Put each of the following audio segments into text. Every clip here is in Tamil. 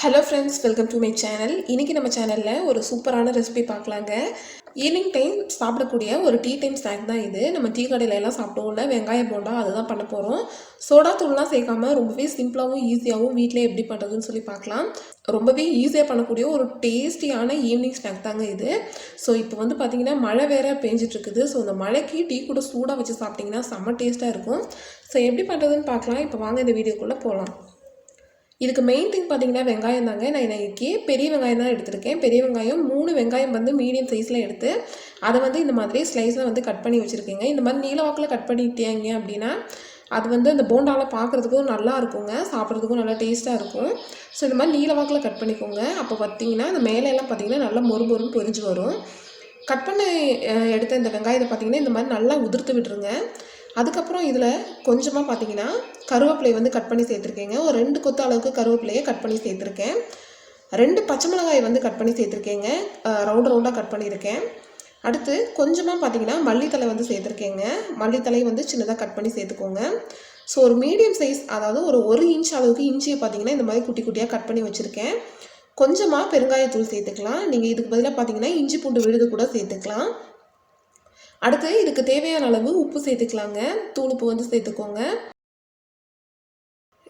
Hello friends, welcome to my channel. இன்னைக்கு நம்ம சேனல்ல ஒரு சூப்பரான ரெசிபி பார்க்கலாங்க. ஈவினிங் டைம் சாப்பிடக்கூடிய ஒரு டீ டைம் ஸ்நாக் தான் இது. நம்ம டீ கடையில எல்லாம் சாப்பிடுவோம்ல, வெங்காய போண்டா அதுதான் பண்ண போறோம். சோடா தூள்லாம் சேர்க்காம ரொம்பவே சிம்பிளாவும் ஈஸியாவும் வீட்லயே எப்படி பண்றதுன்னு சொல்லி பார்க்கலாம். ரொம்பவே ஈஸியாக பண்ணக்கூடிய ஒரு டேஸ்டியான ஈவினிங் ஸ்நாக் தாங்க இது. ஸோ இப்போ வந்து பார்த்தீங்கன்னா மழை வேற பெஞ்சிட்டு இருக்குது. ஸோ இந்த மழைக்கு டீ கூட சூடாக வச்சு சாப்பிட்டிங்கன்னா செம்ம டேஸ்ட்டாக இருக்கும். ஸோ எப்படி பண்ணுறதுன்னு பார்க்கலாம். இப்போ வாங்க இந்த வீடியோக்குள்ளே போகலாம். இதுக்கு மெயின் திங் பார்த்தீங்கன்னா வெங்காயம் தாங்க. நான் இன்றைக்கி பெரிய வெங்காயம் தான் எடுத்திருக்கேன். பெரிய வெங்காயம் 3 வெங்காயம் வந்து மீடியம் சைஸில் எடுத்து அதை வந்து இந்த மாதிரி ஸ்லைஸில் வந்து கட் பண்ணி வச்சுருக்கேங்க. இந்த மாதிரி நீல வாக்கில் கட் பண்ணிட்டீங்க அப்படின்னா அது வந்து அந்த போண்டாவில் பார்க்குறதுக்கும் நல்லா இருக்குங்க, சாப்பிட்றதுக்கும் நல்லா டேஸ்ட்டாக இருக்கும். ஸோ இந்த மாதிரி நீல வாக்கில் கட் பண்ணிக்கோங்க. அப்போ பார்த்தீங்கன்னா அந்த மேலையெல்லாம் பார்த்தீங்கன்னா நல்லா மொறுமொறுன்னு பொரிஞ்சு வரும். கட் பண்ணி எடுத்த இந்த வெங்காயத்தை பார்த்தீங்கன்னா இந்த மாதிரி நல்லா உதிர்த்து விட்டுருங்க. அதுக்கப்புறம் இதில் கொஞ்சமாக பார்த்தீங்கன்னா கருவேப்பிலையை வந்து கட் பண்ணி சேர்த்துருக்கேங்க. ஒரு 2 கொத்து அளவுக்கு கருவேப்பிலையை கட் பண்ணி சேர்த்துருக்கேன். 2 பச்சை மிளகாய் வந்து கட் பண்ணி சேர்த்துருக்கேங்க. ரவுண்டாக கட் பண்ணியிருக்கேன். அடுத்து கொஞ்சமாக பார்த்தீங்கன்னா மல்லித்தலை வந்து சேர்த்துருக்கேங்க. மல்லித்தலையை வந்து சின்னதாக கட் பண்ணி சேர்த்துக்கோங்க. ஸோ ஒரு மீடியம் சைஸ், அதாவது ஒரு 1 இன்ச் அளவுக்கு இஞ்சியை பார்த்தீங்கன்னா இந்த மாதிரி குட்டி குட்டியாக கட் பண்ணி வச்சுருக்கேன். கொஞ்சமாக பெருங்காயத்தூள் சேர்த்துக்கலாம். நீங்கள் இதுக்கு பதிலாக பார்த்தீங்கன்னா இஞ்சி பூண்டு விழுது கூட சேர்த்துக்கலாம். அடுத்து இதுக்கு தேவையான அளவு உப்பு சேர்த்துக்கலாங்க. தூள் உப்பு வந்து சேர்த்துக்கோங்க.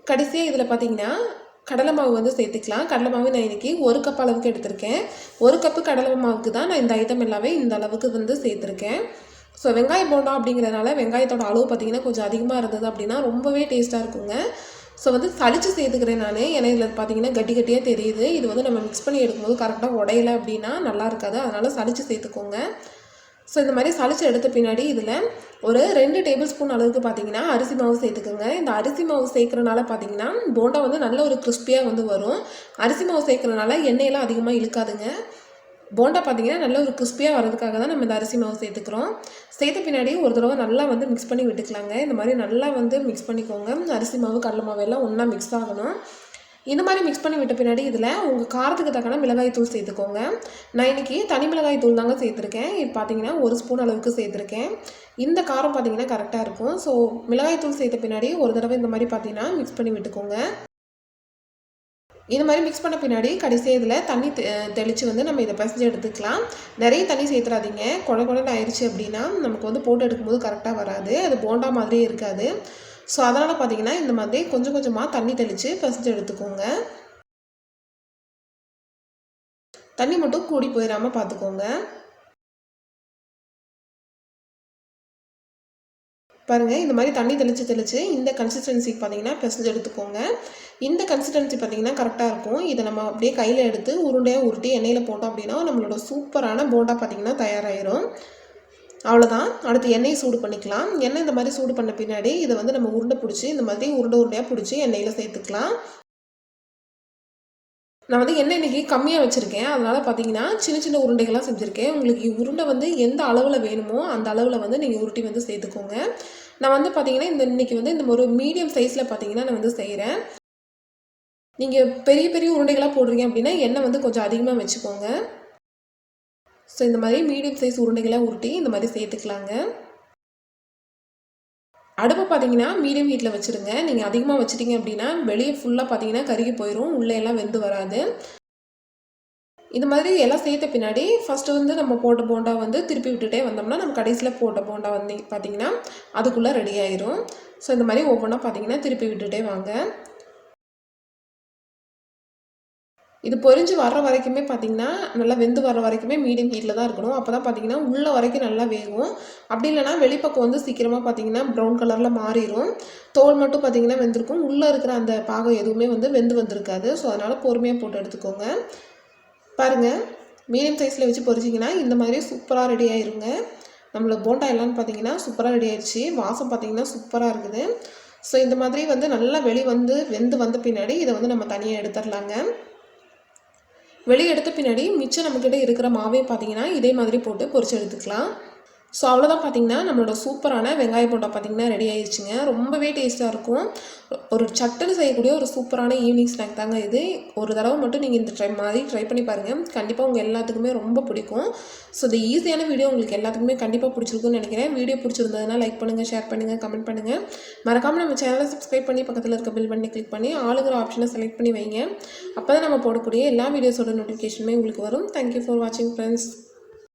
கடைசியாக இதில் பார்த்தீங்கன்னா கடலை மாவு வந்து சேர்த்துக்கலாம். கடலை மாவு நான் இன்றைக்கி 1 கப் அளவுக்கு எடுத்திருக்கேன். 1 கப்பு கடலை மாவுக்கு தான் நான் இந்த ஐட்டம் எல்லாமே இந்த அளவுக்கு வந்து சேர்த்துருக்கேன். ஸோ வெங்காய போண்டா அப்படிங்கிறதுனால வெங்காயத்தோட அளவு பார்த்திங்கன்னா கொஞ்சம் அதிகமாக இருந்தது அப்படின்னா ரொம்பவே டேஸ்ட்டாக இருக்குங்க. ஸோ வந்து சளிச்சு சேர்த்துக்கிறேன் நான். ஏன்னா இதில் பார்த்தீங்கன்னா கட்டி கட்டியாக தெரியுது. இது வந்து நம்ம மிக்ஸ் பண்ணி எடுக்கும்போது கரெக்டாக உடையலை அப்படின்னா நல்லா இருக்காது. அதனால் சளிச்சு சேர்த்துக்கோங்க. ஸோ இந்த மாதிரி சளிச்சு எடுத்த பின்னாடி இதில் ஒரு 2 டேபிள் ஸ்பூன் அளவுக்கு பார்த்தீங்கன்னா அரிசி மாவு சேர்த்துக்குங்க. இந்த அரிசி மாவு சேர்க்குறனால பார்த்தீங்கன்னா போண்டா வந்து நல்ல ஒரு கிறிஸ்பியாக வந்து வரும். அரிசி மாவு சேர்க்குறனால எண்ணெயெல்லாம் அதிகமாக இழுக்காதுங்க. போண்டா பார்த்தீங்கன்னா நல்ல ஒரு கிறிஸ்பியாக வரதுக்காக தான் நம்ம இந்த அரிசி மாவு சேர்த்துக்கிறோம். சேர்த்த பின்னாடி ஒரு தடவை நல்லா வந்து மிக்ஸ் பண்ணி விட்டுக்கலாங்க. இந்த மாதிரி நல்லா வந்து மிக்ஸ் பண்ணிக்கோங்க. அரிசி மாவு கடலை மாவு எல்லாம் ஒன்றா மிக்ஸ் ஆகணும். இந்த மாதிரி மிக்ஸ் பண்ணி விட்ட பின்னாடி இதில் உங்கள் காரத்துக்கு தக்கன மிளகாய் தூள் சேர்த்துக்கோங்க. நான் இன்றைக்கி தனி மிளகாய் தூள் தாங்க சேர்த்துருக்கேன். இப்போ பார்த்தீங்கன்னா 1 ஸ்பூன் அளவுக்கு சேர்த்துருக்கேன். இந்த காரம் பார்த்தீங்கன்னா கரெக்டாக இருக்கும். ஸோ மிளகாய் தூள் சேர்த்த பின்னாடி ஒரு தடவை இந்த மாதிரி பார்த்தீங்கன்னா மிக்ஸ் பண்ணி விட்டுக்கோங்க. இந்த மாதிரி மிக்ஸ் பண்ண பின்னாடி கடைசியாக இதில் தண்ணி தெளித்து வந்து நம்ம இதை பிசைஞ்சு எடுத்துக்கலாம். நிறைய தண்ணி சேர்த்துறாதீங்க. குழன்னு ஆயிடுச்சு அப்படின்னா நமக்கு வந்து போட்டு எடுக்கும்போது கரெக்டாக வராது. அது போண்டா மாதிரியே இருக்காது. ஸோ அதனால் பார்த்தீங்கன்னா இந்த மாதிரி கொஞ்சம் கொஞ்சமாக தண்ணி தெளித்து பிசைஞ்சு எடுத்துக்கோங்க. தண்ணி மட்டும் கூடி போயிடாமல் பார்த்துக்கோங்க. பாருங்கள், இந்த மாதிரி தண்ணி தெளித்து இந்த கன்சிஸ்டன்சிக்கு பார்த்தீங்கன்னா பிசைஞ்சு எடுத்துக்கோங்க. இந்த கன்சிஸ்டன்சி பார்த்தீங்கன்னா கரெக்டாக இருக்கும். இதை நம்ம அப்படியே கையில் எடுத்து உருண்டையாக உருட்டி எண்ணெயில் போட்டோம் அப்படின்னா நம்மளோட சூப்பரான போண்டா பார்த்தீங்கன்னா தயாராகிடும். அவ்வளோதான். அடுத்து எண்ணெயை சூடு பண்ணிக்கலாம். எண்ணெய் இந்த மாதிரி சூடு பண்ண பின்னாடி இதை வந்து நம்ம உருண்டை பிடிச்சி இந்த மாதிரி உருண்டையாக பிடிச்சி எண்ணெயில் சேர்த்துக்கலாம். நான் வந்து எண்ணெய் இன்றைக்கி கம்மியாக வச்சுருக்கேன். அதனால் பார்த்தீங்கன்னா சின்ன சின்ன உருண்டைகள்லாம் செஞ்சுருக்கேன். உங்களுக்கு உருண்டை வந்து எந்த அளவில் வேணுமோ அந்த அளவில் வந்து நீங்கள் உருட்டி வந்து சேர்த்துக்கோங்க. நான் வந்து பார்த்தீங்கன்னா இன்றைக்கி வந்து இந்த ஒரு மீடியம் சைஸில் பார்த்தீங்கன்னா நான் வந்து செய்கிறேன். நீங்கள் பெரிய பெரிய உருண்டைகளாக போடுறீங்க அப்படின்னா எண்ணெய் வந்து கொஞ்சம் அதிகமாக வச்சுக்கோங்க. ஸோ இந்த மாதிரி மீடியம் சைஸ் உருண்டைகளாக உருட்டி இந்த மாதிரி சேர்த்துக்கலாங்க. அடுப்பை பார்த்தீங்கன்னா மீடியம் ஹீட்டில் வச்சுருங்க. நீங்கள் அதிகமாக வச்சுட்டிங்க அப்படின்னா வெளியே ஃபுல்லாக பார்த்தீங்கன்னா கருகி போயிடும், உள்ளே எல்லாம் வெந்து வராது. இந்த மாதிரி எல்லாம் சேர்த்த பின்னாடி ஃபஸ்ட்டு வந்து நம்ம போட்ட போண்டா வந்து திருப்பி விட்டுட்டே வந்தோம்னா நம்ம கடைசியில் போட்ட போண்டா வந்து பார்த்திங்கன்னா அதுக்குள்ளே ரெடி ஆயிரும். ஸோ இந்த மாதிரி ஒவ்வொன்றா பார்த்தீங்கன்னா திருப்பி விட்டுட்டே வாங்க. இது பொரிஞ்சு வர்ற வரைக்குமே பார்த்திங்கன்னா நல்லா வெந்து வர்ற வரைக்குமே மீடியம் ஹீட்டில் தான் இருக்கணும். அப்போ தான் பார்த்திங்கன்னா உள்ளே வரைக்கும் நல்லா வேகும். அப்படி இல்லைனா வெளிப்பக்கம் வந்து சீக்கிரமாக பார்த்திங்கன்னா ப்ரௌன் கலரில் மாறிடும். தோல் மட்டும் பார்த்திங்கன்னா வெந்திருக்கும். உள்ளே இருக்கிற அந்த பாகம் எதுவுமே வந்து வெந்து வந்திருக்காது. ஸோ அதனால் பொறுமையாக போட்டு எடுத்துக்கோங்க. பாருங்கள், மீடியம் சைஸில் வச்சு பொரிச்சிங்கன்னா இந்த மாதிரி சூப்பராக ரெடி ஆயிருங்க. நம்மளோட போண்டா எல்லாம்னு பார்த்திங்கன்னா சூப்பராக ரெடி ஆயிடுச்சு. வாசம் பார்த்திங்கன்னா சூப்பராக இருக்குது. ஸோ இந்த மாதிரி வந்து நல்லா வெந்து வந்த பின்னாடி இதை வந்து நம்ம தனியாக எடுத்துடலாங்க. வெளியே எடுத்த பின்னாடி மிச்சம் நம்மக்கிட்ட இருக்கிற மாவே பார்த்தீங்கன்னா இதே மாதிரி போட்டு பொரிச்சு எடுத்துக்கலாம். ஸோ அவ்வளோதான் பார்த்தீங்கன்னா நம்மளோட சூப்பரான வெங்காய போண்டா பார்த்தீங்கன்னா ரெடி ஆயிடுச்சுங்க. ரொம்பவே டேஸ்ட்டாக இருக்கும். ஒரு சட்டுன்னு செய்யக்கூடிய ஒரு சூப்பரான ஈவினிங் ஸ்நாக் தாங்க இது. ஒரு தடவை மட்டும் நீங்கள் இந்த ட்ரை பண்ணி பாருங்கள். கண்டிப்பாக உங்கள் எல்லாத்துக்குமே ரொம்ப பிடிக்கும். ஸோ இந்த ஈஸியான வீடியோ உங்களுக்கு எல்லாத்துக்குமே கண்டிப்பாக பிடிச்சிருக்குன்னு நினைக்கிறேன். வீடியோ பிடிச்சிருந்ததுன்னா லைக் பண்ணுங்கள், ஷேர் பண்ணுங்கள், கமெண்ட் பண்ணுங்கள். மறக்காமல் நம்ம சேனலை சப்ஸ்கிரைப் பண்ணி பக்கத்தில் இருக்க பில் பண்ணி கிளிக் பண்ணி ஆளுங்கிற ஆப்ஷனை செலக்ட் பண்ணி வைங்க. அப்போ தான் நம்ம போடக்கூடிய எல்லா வீடியோஸோட நோட்டிஃபிகேஷனுமே உங்களுக்கு வரும். தேங்க்யூ ஃபார் வாட்சிங் ஃப்ரெண்ட்ஸ்.